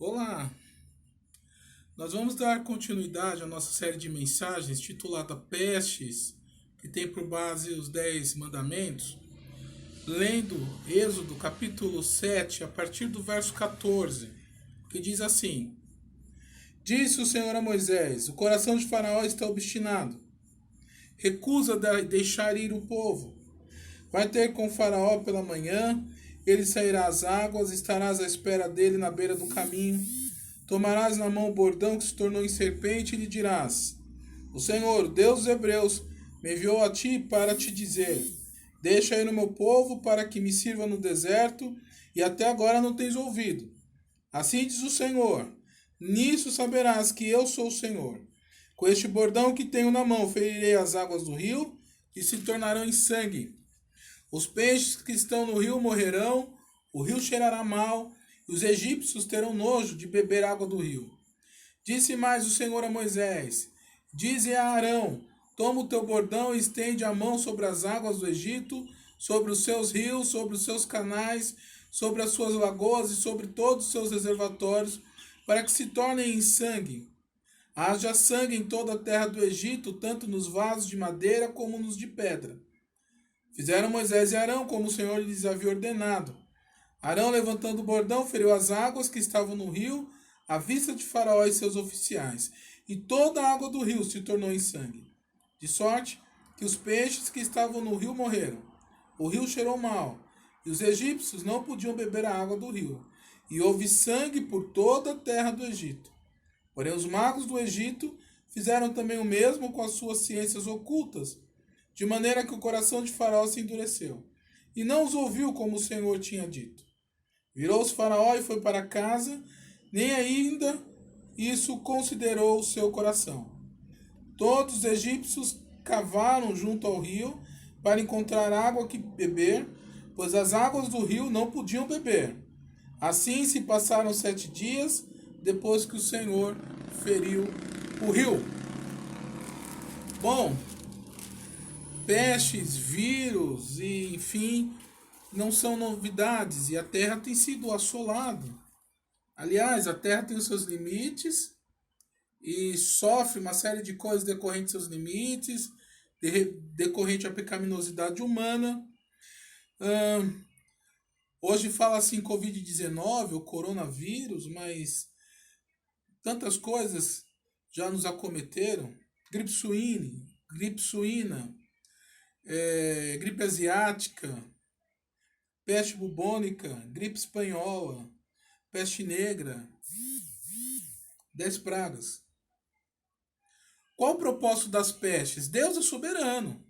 Olá! Nós vamos dar continuidade à nossa série de mensagens titulada Pestes, que tem por base os 10 mandamentos, lendo Êxodo capítulo 7, a partir do verso 14, que diz assim: Disse o Senhor a Moisés: O coração de Faraó está obstinado, recusa deixar ir o povo. Vai ter com Faraó pela manhã, ele sairá às águas, estarás à espera dele na beira do caminho. Tomarás na mão o bordão que se tornou em serpente e lhe dirás: O Senhor, Deus dos Hebreus, me enviou a ti para te dizer: Deixa ir o meu povo para que me sirva no deserto, e até agora não tens ouvido. Assim diz o Senhor: Nisso saberás que eu sou o Senhor. Com este bordão que tenho na mão, ferirei as águas do rio e se tornarão em sangue. Os peixes que estão no rio morrerão, o rio cheirará mal, e os egípcios terão nojo de beber água do rio. Disse mais o Senhor a Moisés: Dize a Arão: Toma o teu bordão e estende a mão sobre as águas do Egito, sobre os seus rios, sobre os seus canais, sobre as suas lagoas e sobre todos os seus reservatórios, para que se tornem em sangue. Haja sangue em toda a terra do Egito, tanto nos vasos de madeira como nos de pedra. Fizeram Moisés e Arão como o Senhor lhes havia ordenado. Arão, levantando o bordão, feriu as águas que estavam no rio, à vista de Faraó e seus oficiais, e toda a água do rio se tornou em sangue. De sorte que os peixes que estavam no rio morreram. O rio cheirou mal, e os egípcios não podiam beber a água do rio, e houve sangue por toda a terra do Egito. Porém, os magos do Egito fizeram também o mesmo com as suas ciências ocultas, de maneira que o coração de Faraó se endureceu, e não os ouviu como o Senhor tinha dito. Virou-se Faraó e foi para casa, nem ainda isso considerou o seu coração. Todos os egípcios cavaram junto ao rio para encontrar água que beber, pois as águas do rio não podiam beber. Assim se passaram 7 dias, depois que o Senhor feriu o rio. Bom, pestes, vírus e enfim, não são novidades e a Terra tem sido assolada. Aliás, a Terra tem os seus limites e sofre uma série de coisas decorrentes dos seus limites, decorrente à pecaminosidade humana. Hoje fala assim Covid-19, o coronavírus, mas tantas coisas já nos acometeram. Gripe suína, gripe asiática, peste bubônica, gripe espanhola, peste negra, 10 pragas. Qual o propósito das pestes? Deus é soberano.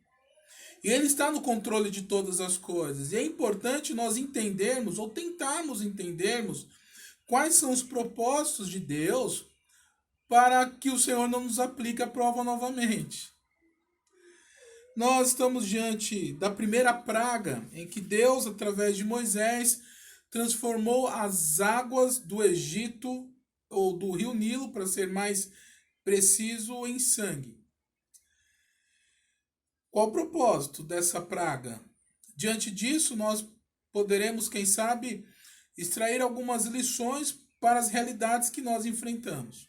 E Ele está no controle de todas as coisas. E é importante nós entendermos, ou tentarmos entendermos, quais são os propósitos de Deus para que o Senhor não nos aplique a prova novamente. Nós estamos diante da primeira praga em que Deus, através de Moisés, transformou as águas do Egito, ou do rio Nilo, para ser mais preciso, em sangue. Qual o propósito dessa praga? Diante disso, nós poderemos, quem sabe, extrair algumas lições para as realidades que nós enfrentamos.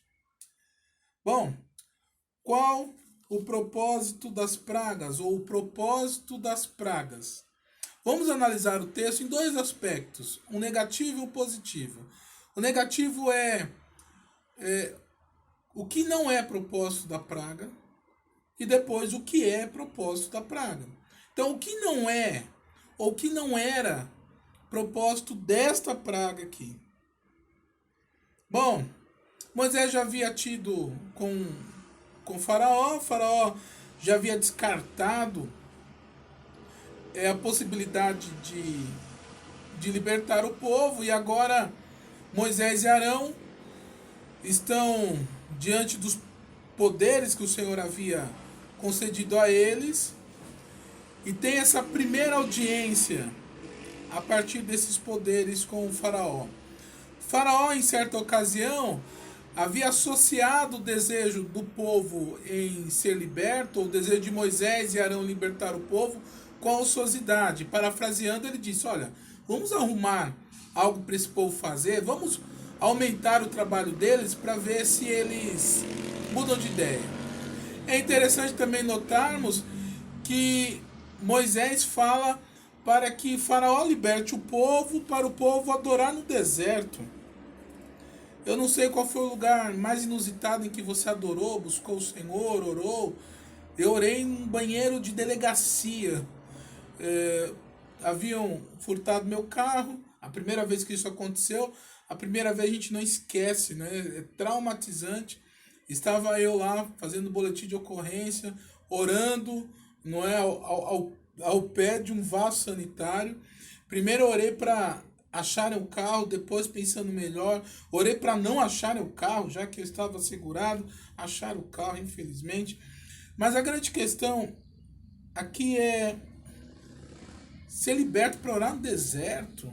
Bom, qual o propósito das pragas, ou o propósito das pragas? Vamos analisar o texto em 2 aspectos, um negativo e um positivo. O negativo é o que não é propósito da praga, e depois o que é propósito da praga. Então, o que não é, ou o que não era propósito desta praga aqui? Bom, Moisés já havia tido com Faraó já havia descartado a possibilidade de libertar o povo, e agora Moisés e Arão estão diante dos poderes que o Senhor havia concedido a eles, e tem essa primeira audiência a partir desses poderes com o Faraó. Faraó, em certa ocasião, havia associado o desejo do povo em ser liberto, ou o desejo de Moisés e Arão libertar o povo, com a ociosidade. Parafraseando, ele disse: olha, vamos arrumar algo para esse povo fazer, vamos aumentar o trabalho deles para ver se eles mudam de ideia. É interessante também notarmos que Moisés fala para que Faraó liberte o povo, para o povo adorar no deserto. Eu não sei qual foi o lugar mais inusitado em que você adorou, buscou o Senhor, orou. Eu orei em um banheiro de delegacia. Haviam furtado meu carro. A primeira vez que isso aconteceu, a primeira vez a gente não esquece, né? É traumatizante. Estava eu lá fazendo boletim de ocorrência, orando, não é, ao pé de um vaso sanitário. Primeiro eu orei para acharem o carro, depois pensando melhor, orei para não acharem o carro, já que eu estava segurado, acharam o carro, infelizmente. Mas a grande questão aqui é ser liberto para orar no deserto.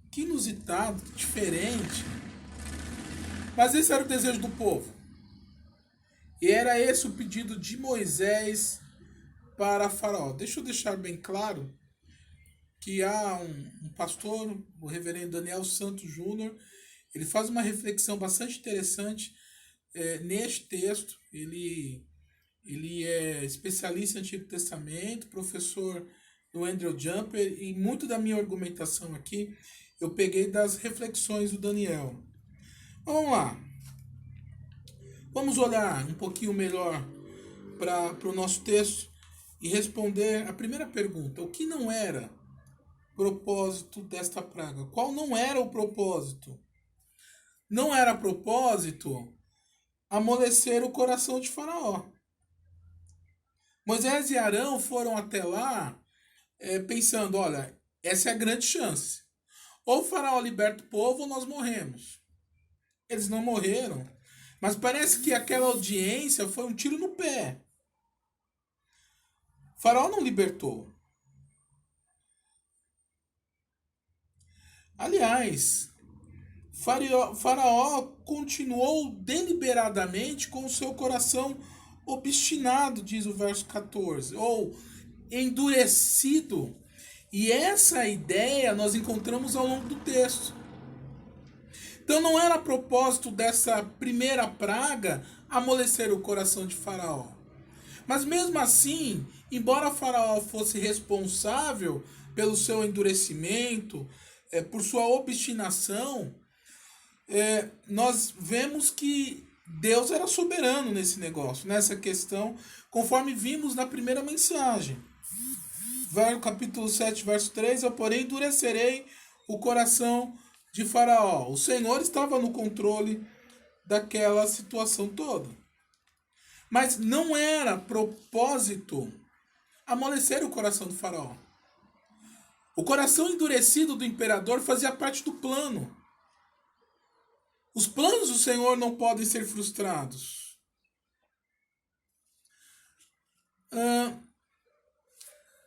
Que inusitado, que diferente. Mas esse era o desejo do povo. E era esse o pedido de Moisés para Faraó. Deixa eu deixar bem claro que há um pastor, o reverendo Daniel Santos Júnior, ele faz uma reflexão bastante interessante neste texto. Ele é especialista em Antigo Testamento, professor do Andrew Jumper, e muito da minha argumentação aqui eu peguei das reflexões do Daniel. Vamos lá. Vamos olhar um pouquinho melhor para o nosso texto e responder a primeira pergunta. O que não era propósito desta praga? Qual não era o propósito? Não era propósito amolecer o coração de Faraó. Moisés e Arão foram até lá pensando, olha, essa é a grande chance. Ou o Faraó liberta o povo ou nós morremos. Eles não morreram. Mas parece que aquela audiência foi um tiro no pé. O Faraó não libertou. Aliás, Faraó continuou deliberadamente com o seu coração obstinado, diz o verso 14, ou endurecido. E essa ideia nós encontramos ao longo do texto. Então não era propósito dessa primeira praga amolecer o coração de Faraó. Mas mesmo assim, embora Faraó fosse responsável pelo seu endurecimento, por sua obstinação, nós vemos que Deus era soberano nesse negócio, nessa questão, conforme vimos na primeira mensagem. Capítulo 7, verso 3, eu porém endurecerei o coração de Faraó. O Senhor estava no controle daquela situação toda. Mas não era propósito amolecer o coração do Faraó. O coração endurecido do imperador fazia parte do plano. Os planos do Senhor não podem ser frustrados.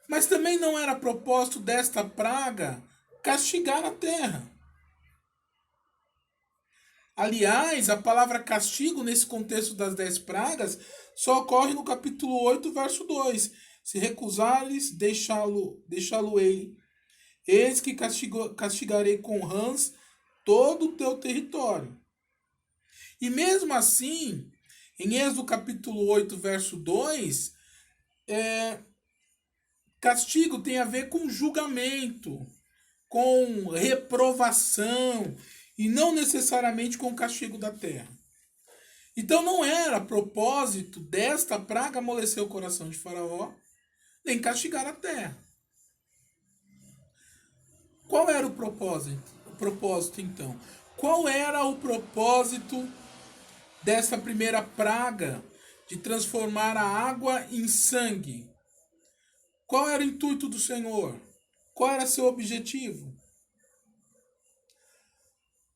Mas também não era propósito desta praga castigar a terra. Aliás, a palavra castigo nesse contexto das 10 pragas só ocorre no capítulo 8, verso 2. Se recusares, deixá-lo-ei. Eis que castigarei com rãs todo o teu território. E mesmo assim, em Êxodo capítulo 8, verso 2, castigo tem a ver com julgamento, com reprovação, e não necessariamente com o castigo da terra. Então não era propósito desta praga amolecer o coração de Faraó, nem castigar a terra. Qual era o propósito? Então? Qual era o propósito dessa primeira praga de transformar a água em sangue? Qual era o intuito do Senhor? Qual era seu objetivo?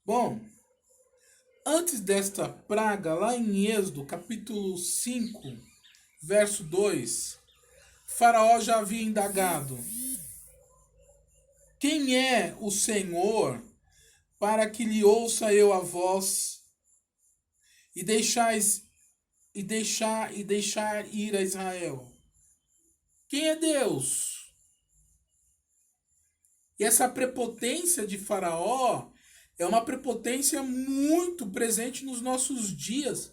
Bom, antes desta praga, lá em Êxodo, capítulo 5, verso 2, Faraó já havia indagado: quem é o Senhor para que lhe ouça eu a voz e deixar ir a Israel? Quem é Deus? E essa prepotência de Faraó É uma prepotência muito presente nos nossos dias.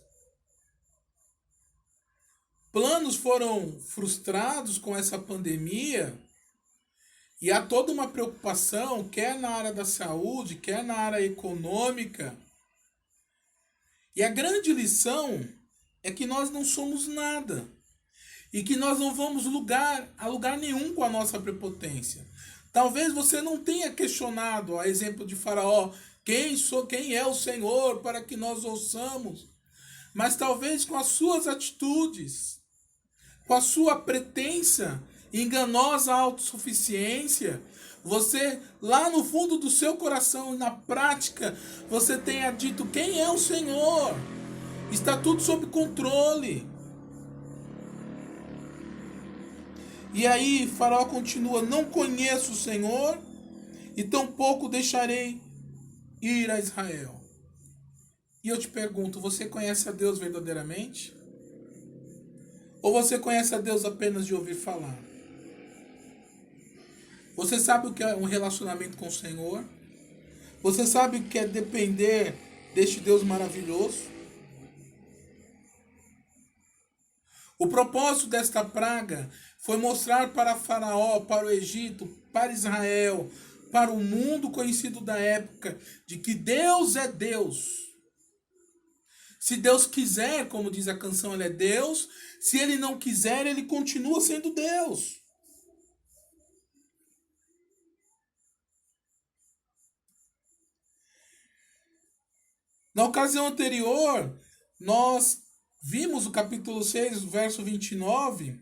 Planos foram frustrados com essa pandemia e há toda uma preocupação, quer na área da saúde, quer na área econômica. E a grande lição é que nós não somos nada e que nós não vamos a lugar nenhum com a nossa prepotência. Talvez você não tenha questionado, a exemplo de Faraó, quem é o Senhor para que nós ouçamos, mas talvez com as suas atitudes, com a sua pretensa, enganosa autossuficiência, você, lá no fundo do seu coração, na prática, você tenha dito: quem é o Senhor? Está tudo sob controle. E aí Faraó continua: não conheço o Senhor, e tampouco deixarei ir a Israel. E eu te pergunto, você conhece a Deus verdadeiramente? Ou você conhece a Deus apenas de ouvir falar? Você sabe o que é um relacionamento com o Senhor? Você sabe o que é depender deste Deus maravilhoso? O propósito desta praga foi mostrar para Faraó, para o Egito, para Israel, para o mundo conhecido da época, de que Deus é Deus. Se Deus quiser, como diz a canção, Ele é Deus. Se Ele não quiser, Ele continua sendo Deus. Na ocasião anterior, nós vimos o capítulo 6, verso 29,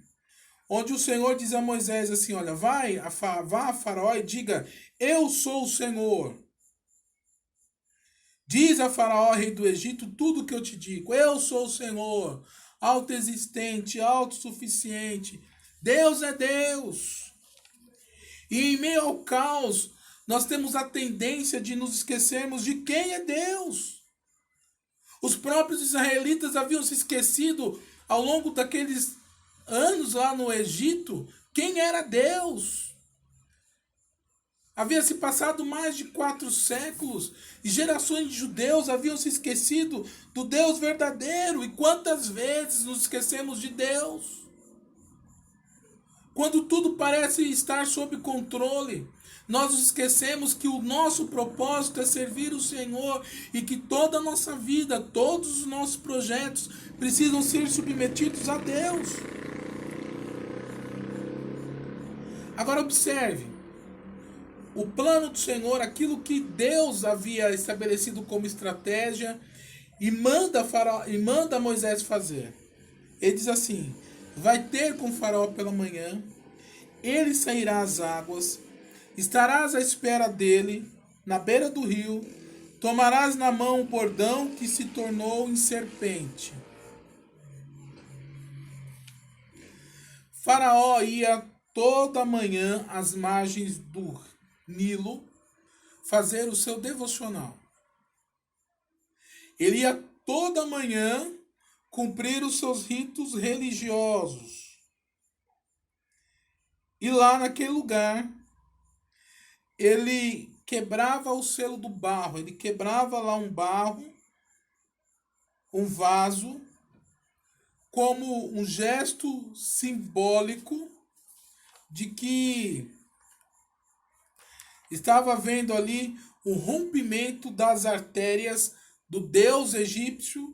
onde o Senhor diz a Moisés assim: olha, vá a Faraó e diga: eu sou o Senhor. Diz a Faraó, rei do Egito, tudo que eu te digo: eu sou o Senhor, autoexistente, autossuficiente. Deus é Deus. E em meio ao caos, nós temos a tendência de nos esquecermos de quem é Deus. Os próprios israelitas haviam se esquecido ao longo daqueles anos lá no Egito quem era Deus. Havia se passado mais de 4 séculos e gerações de judeus haviam se esquecido do Deus verdadeiro. E quantas vezes nos esquecemos de Deus? Quando tudo parece estar sob controle, nós nos esquecemos que o nosso propósito é servir o Senhor e que toda a nossa vida, todos os nossos projetos precisam ser submetidos a Deus. Agora observe. O plano do Senhor, aquilo que Deus havia estabelecido como estratégia e manda Moisés fazer. Ele diz assim: vai ter com Faraó pela manhã, ele sairá às águas, estarás à espera dele, na beira do rio, tomarás na mão o bordão que se tornou em serpente. Faraó ia toda manhã às margens do Nilo fazer o seu devocional. Ele ia toda manhã cumprir os seus ritos religiosos. E lá naquele lugar, ele quebrava o selo do barro, ele quebrava lá um barro, um vaso, como um gesto simbólico de que estava havendo ali o rompimento das artérias do deus egípcio